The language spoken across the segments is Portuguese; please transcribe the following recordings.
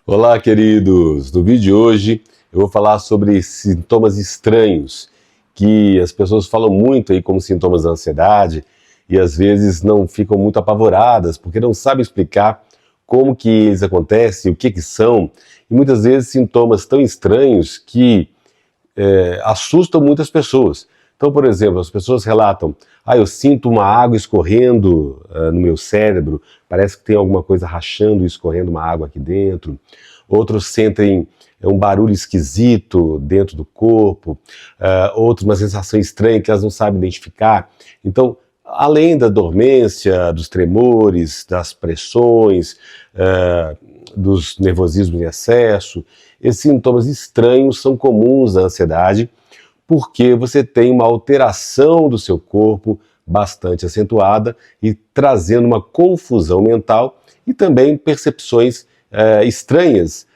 Olá, queridos! No vídeo de hoje eu vou falar sobre sintomas estranhos que as pessoas falam muito aí como sintomas da ansiedade e às vezes não ficam muito apavoradas porque não sabem explicar como que eles acontecem, o que que são, e muitas vezes sintomas tão estranhos que assustam muitas pessoas. Então, por exemplo, as pessoas relatam: eu sinto uma água escorrendo no meu cérebro, parece que tem alguma coisa rachando e escorrendo uma água aqui dentro. Outros sentem um barulho esquisito dentro do corpo, outros uma sensação estranha que elas não sabem identificar. Então, além da dormência, dos tremores, das pressões, dos nervosismos em excesso, esses sintomas estranhos são comuns na ansiedade, porque você tem uma alteração do seu corpo bastante acentuada e trazendo uma confusão mental e também percepções estranhas,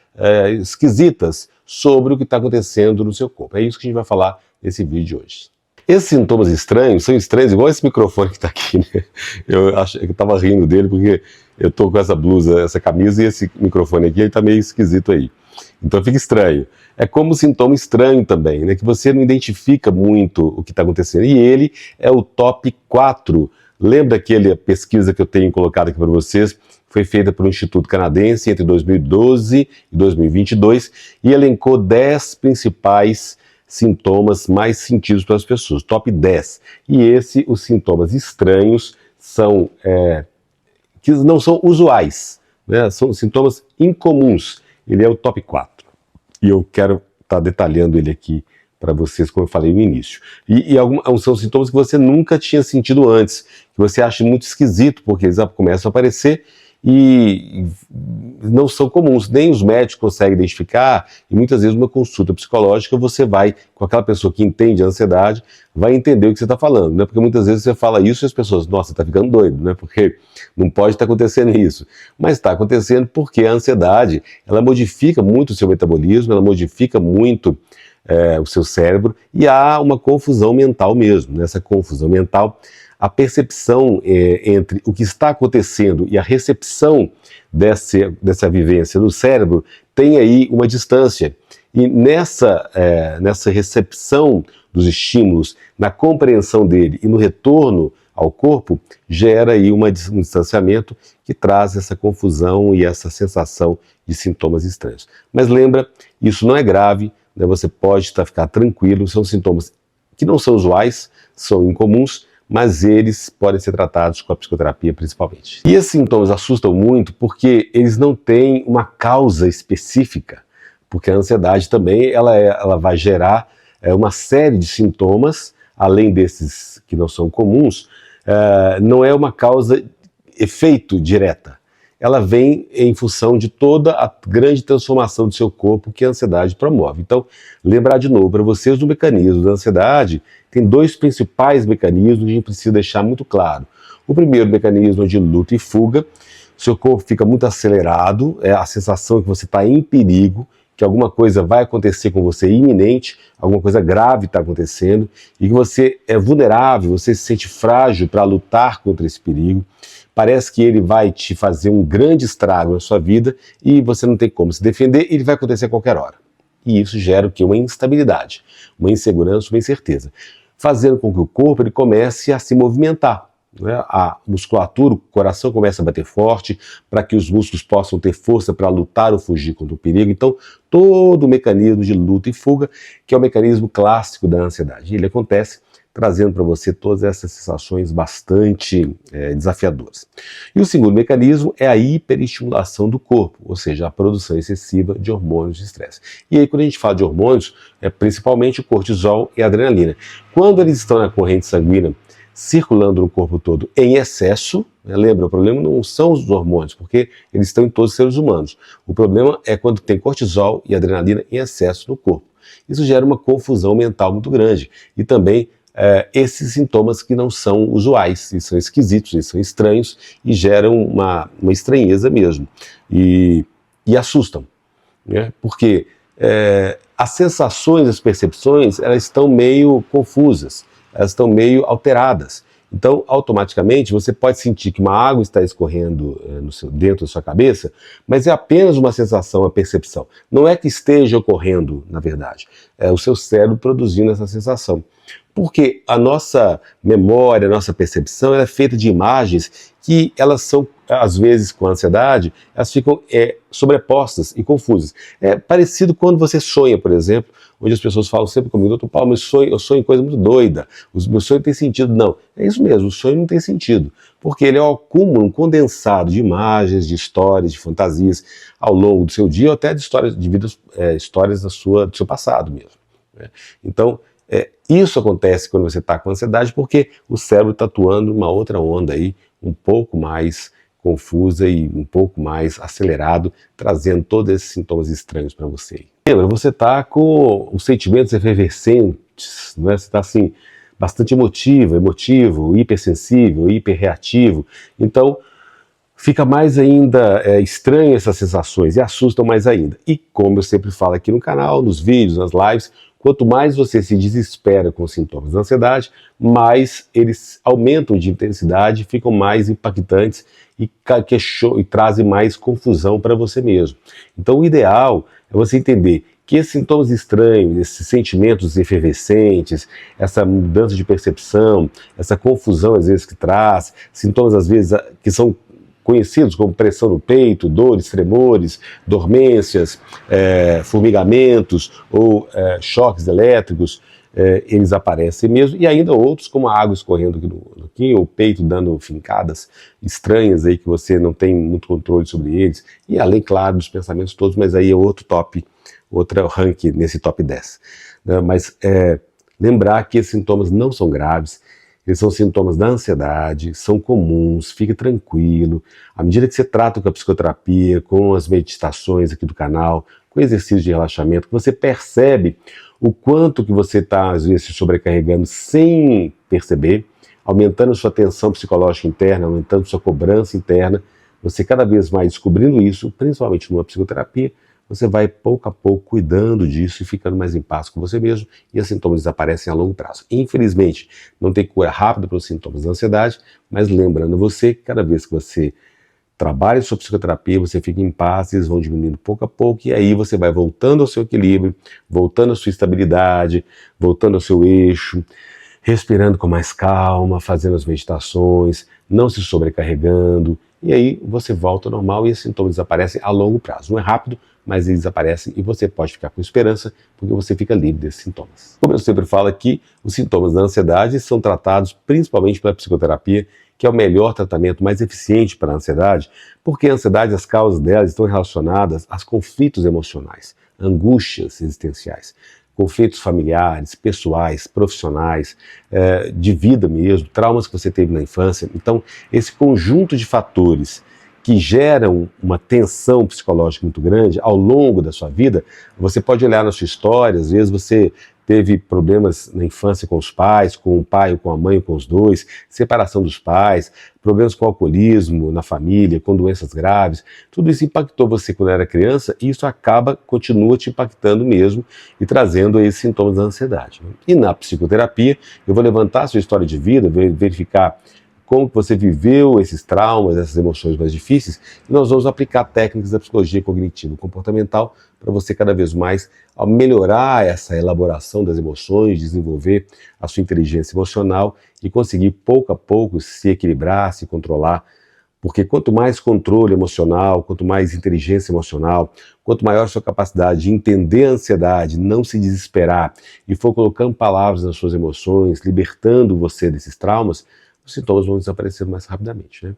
esquisitas sobre o que está acontecendo no seu corpo. É isso que a gente vai falar nesse vídeo de hoje. Esses sintomas estranhos são estranhos igual esse microfone que está aqui, né? Eu estava rindo dele porque eu estou com essa blusa, essa camisa, e esse microfone aqui está meio esquisito aí. Então fica estranho. É como um sintoma estranho também, né? Que você não identifica muito o que está acontecendo. E ele é o top 4. Lembra daquela pesquisa que eu tenho colocado aqui para vocês? Foi feita por um instituto canadense entre 2012 e 2022 e elencou 10 principais sintomas mais sentidos pelas pessoas, top 10. E os sintomas estranhos são que não são usuais, né? São sintomas incomuns. Ele é o top 4. E eu quero estar detalhando ele aqui para vocês, como eu falei no início. E são sintomas que você nunca tinha sentido antes, que você acha muito esquisito, porque eles começam a aparecer e não são comuns, nem os médicos conseguem identificar, e muitas vezes uma consulta psicológica você vai, com aquela pessoa que entende a ansiedade, vai entender o que você está falando, né? Porque muitas vezes você fala isso e as pessoas, nossa, você está ficando doido, né? Porque não pode estar acontecendo isso, mas está acontecendo porque a ansiedade, ela modifica muito o seu metabolismo, ela modifica muito o seu cérebro, e há uma confusão mental mesmo. Nessa confusão mental, a percepção entre o que está acontecendo e a recepção dessa vivência no cérebro tem aí uma distância. E nessa recepção dos estímulos, na compreensão dele e no retorno ao corpo, gera aí um distanciamento que traz essa confusão e essa sensação de sintomas estranhos. Mas lembra, isso não é grave, né? Você pode ficar tranquilo, são sintomas que não são usuais, são incomuns, mas eles podem ser tratados com a psicoterapia principalmente. E esses sintomas assustam muito porque eles não têm uma causa específica, porque a ansiedade também ela vai gerar uma série de sintomas, além desses que não são comuns, não é uma causa-efeito direta. Ela vem em função de toda a grande transformação do seu corpo que a ansiedade promove. Então, lembrar de novo para vocês do mecanismo da ansiedade, tem 2 principais mecanismos que a gente precisa deixar muito claro. O primeiro mecanismo é de luta e fuga, seu corpo fica muito acelerado, a sensação que você está em perigo, que alguma coisa vai acontecer com você iminente, alguma coisa grave está acontecendo, e que você é vulnerável, você se sente frágil para lutar contra esse perigo. Parece que ele vai te fazer um grande estrago na sua vida e você não tem como se defender, e ele vai acontecer a qualquer hora. E isso gera o quê? Uma instabilidade, uma insegurança, uma incerteza, fazendo com que o corpo ele comece a se movimentar. A musculatura, o coração começa a bater forte para que os músculos possam ter força para lutar ou fugir contra o perigo. Então, todo o mecanismo de luta e fuga, que é o mecanismo clássico da ansiedade, ele acontece trazendo para você todas essas sensações bastante desafiadoras. E o segundo mecanismo é a hiperestimulação do corpo, ou seja, a produção excessiva de hormônios de estresse. E aí, quando a gente fala de hormônios, é principalmente o cortisol e a adrenalina. Quando eles estão na corrente sanguínea, circulando no corpo todo em excesso, lembra, o problema não são os hormônios, porque eles estão em todos os seres humanos. O problema é quando tem cortisol e adrenalina em excesso no corpo. Isso gera uma confusão mental muito grande. E também esses sintomas que não são usuais, e são esquisitos, e são estranhos, e geram uma estranheza mesmo. E assustam, né? Porque as sensações, as percepções, elas estão meio confusas, elas estão meio alteradas. Então, automaticamente, você pode sentir que uma água está escorrendo dentro da sua cabeça, mas é apenas uma sensação, uma percepção. Não é que esteja ocorrendo, na verdade. É o seu cérebro produzindo essa sensação. Porque a nossa memória, a nossa percepção, ela é feita de imagens que elas são, às vezes, com a ansiedade, elas ficam sobrepostas e confusas. É parecido quando você sonha, por exemplo, onde as pessoas falam sempre comigo: doutor Paulo, eu sonho em coisa muito doida, o meu sonho tem sentido. Não, é isso mesmo, o sonho não tem sentido, porque ele é um acúmulo, um condensado de imagens, de histórias, de fantasias ao longo do seu dia, ou até de histórias de vidas, histórias do seu passado mesmo. Né? Então, isso acontece quando você está com ansiedade, porque o cérebro está atuando uma outra onda aí, um pouco mais confusa e um pouco mais acelerado, trazendo todos esses sintomas estranhos para você. Lembra, você está com os sentimentos efervescentes, né? Você está assim, bastante emotivo, hipersensível, hiperreativo. Então, fica mais ainda estranho essas sensações e assustam mais ainda. E como eu sempre falo aqui no canal, nos vídeos, nas lives, quanto mais você se desespera com os sintomas da ansiedade, mais eles aumentam de intensidade, ficam mais impactantes e trazem mais confusão para você mesmo. Então o ideal é você entender que esses sintomas estranhos, esses sentimentos efervescentes, essa mudança de percepção, essa confusão às vezes que traz, sintomas às vezes que são conhecidos como pressão no peito, dores, tremores, dormências, formigamentos ou choques elétricos, eles aparecem mesmo, e ainda outros como a água escorrendo aqui, ou o peito dando fincadas estranhas aí que você não tem muito controle sobre eles, e além, claro, dos pensamentos todos, mas aí é outro rank nesse top 10. Né? Mas lembrar que esses sintomas não são graves, eles são sintomas da ansiedade, são comuns, fique tranquilo. À medida que você trata com a psicoterapia, com as meditações aqui do canal, com exercícios de relaxamento, você percebe o quanto que você está, às vezes, se sobrecarregando sem perceber, aumentando sua tensão psicológica interna, aumentando sua cobrança interna. Você cada vez mais descobrindo isso, principalmente numa psicoterapia, você vai pouco a pouco cuidando disso e ficando mais em paz com você mesmo, e os sintomas desaparecem a longo prazo. Infelizmente, não tem cura rápida para os sintomas da ansiedade, mas lembrando você que cada vez que você trabalha sua psicoterapia, você fica em paz, eles vão diminuindo pouco a pouco, e aí você vai voltando ao seu equilíbrio, voltando à sua estabilidade, voltando ao seu eixo, respirando com mais calma, fazendo as meditações, não se sobrecarregando, e aí você volta ao normal e os sintomas desaparecem a longo prazo. Não é rápido, mas eles desaparecem e você pode ficar com esperança, porque você fica livre desses sintomas. Como eu sempre falo aqui, os sintomas da ansiedade são tratados principalmente pela psicoterapia, que é o melhor tratamento, mais eficiente para a ansiedade, porque a ansiedade, as causas dela estão relacionadas aos conflitos emocionais, angústias existenciais, conflitos familiares, pessoais, profissionais, de vida mesmo, traumas que você teve na infância. Então, esse conjunto de fatores que geram uma tensão psicológica muito grande ao longo da sua vida, você pode olhar na sua história, às vezes você teve problemas na infância com os pais, com o pai ou com a mãe ou com os dois, separação dos pais, problemas com alcoolismo na família, com doenças graves, tudo isso impactou você quando era criança e isso continua te impactando mesmo e trazendo esses sintomas da ansiedade. E na psicoterapia, eu vou levantar a sua história de vida, verificar como você viveu esses traumas, essas emoções mais difíceis, e nós vamos aplicar técnicas da psicologia cognitivo comportamental para você cada vez mais melhorar essa elaboração das emoções, desenvolver a sua inteligência emocional e conseguir pouco a pouco se equilibrar, se controlar, porque quanto mais controle emocional, quanto mais inteligência emocional, quanto maior a sua capacidade de entender a ansiedade, não se desesperar e for colocando palavras nas suas emoções, libertando você desses traumas, os sintomas vão desaparecer mais rapidamente, né?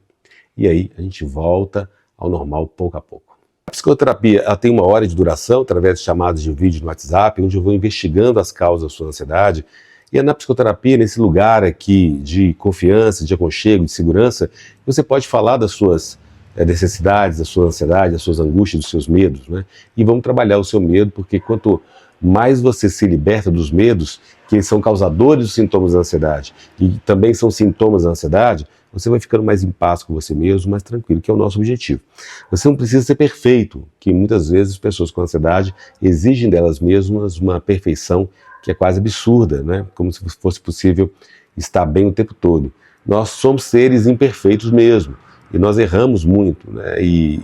E aí a gente volta ao normal pouco a pouco. A psicoterapia ela tem 1 hora de duração, através de chamadas de vídeo no WhatsApp, onde eu vou investigando as causas da sua ansiedade. E é na psicoterapia, nesse lugar aqui de confiança, de aconchego, de segurança, você pode falar das suas necessidades, da sua ansiedade, das suas angústias, dos seus medos, né? E vamos trabalhar o seu medo, porque quanto mais você se liberta dos medos, que eles são causadores dos sintomas da ansiedade, e também são sintomas da ansiedade, você vai ficando mais em paz com você mesmo, mais tranquilo, que é o nosso objetivo. Você não precisa ser perfeito, que muitas vezes as pessoas com ansiedade exigem delas mesmas uma perfeição que é quase absurda, né? Como se fosse possível estar bem o tempo todo. nós somos seres imperfeitos mesmo, e nós erramos muito, né? E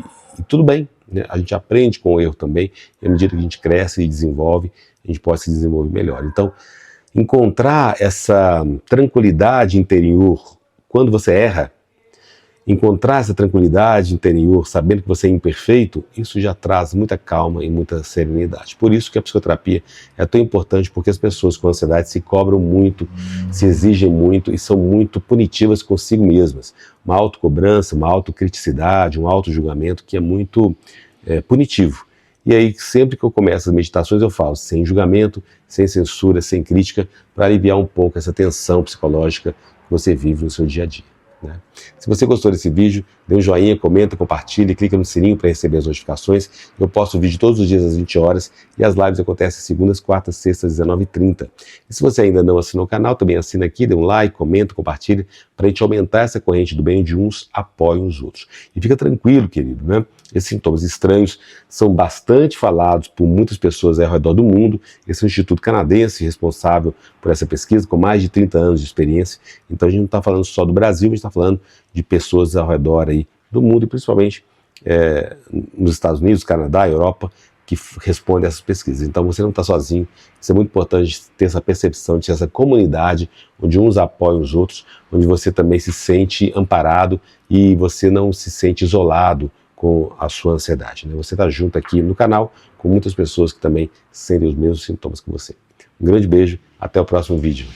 tudo bem, né? A gente aprende com o erro também, e à medida que a gente cresce e desenvolve, a gente pode se desenvolver melhor. Então, encontrar essa tranquilidade interior quando você erra, encontrar essa tranquilidade interior, sabendo que você é imperfeito, isso já traz muita calma e muita serenidade. Por isso que a psicoterapia é tão importante, porque as pessoas com ansiedade se cobram muito, se exigem muito e são muito punitivas consigo mesmas. Uma autocobrança, uma autocriticidade, um autojulgamento que é muito punitivo. E aí, sempre que eu começo as meditações, eu falo sem julgamento, sem censura, sem crítica, para aliviar um pouco essa tensão psicológica que você vive no seu dia a dia, né? Se você gostou desse vídeo, dê um joinha, comenta, compartilhe, clica no sininho para receber as notificações. Eu posto vídeo todos os dias às 20 horas e as lives acontecem segundas, quartas, sextas, 19h30. E se você ainda não assinou o canal, também assina aqui, dê um like, comenta, compartilhe, para a gente aumentar essa corrente do bem, onde uns apoiam os outros. E fica tranquilo, querido, né? Esses sintomas estranhos são bastante falados por muitas pessoas ao redor do mundo. Esse é um instituto canadense responsável por essa pesquisa, com mais de 30 anos de experiência. Então a gente não está falando só do Brasil, a gente está falando de pessoas ao redor aí do mundo, e principalmente nos Estados Unidos, Canadá, Europa, que respondem a essas pesquisas. Então você não está sozinho. Isso é muito importante, ter essa percepção de ter essa comunidade, onde uns apoiam os outros, onde você também se sente amparado e você não se sente isolado com a sua ansiedade, né? Você está junto aqui no canal com muitas pessoas que também sentem os mesmos sintomas que você. Um grande beijo, até o próximo vídeo.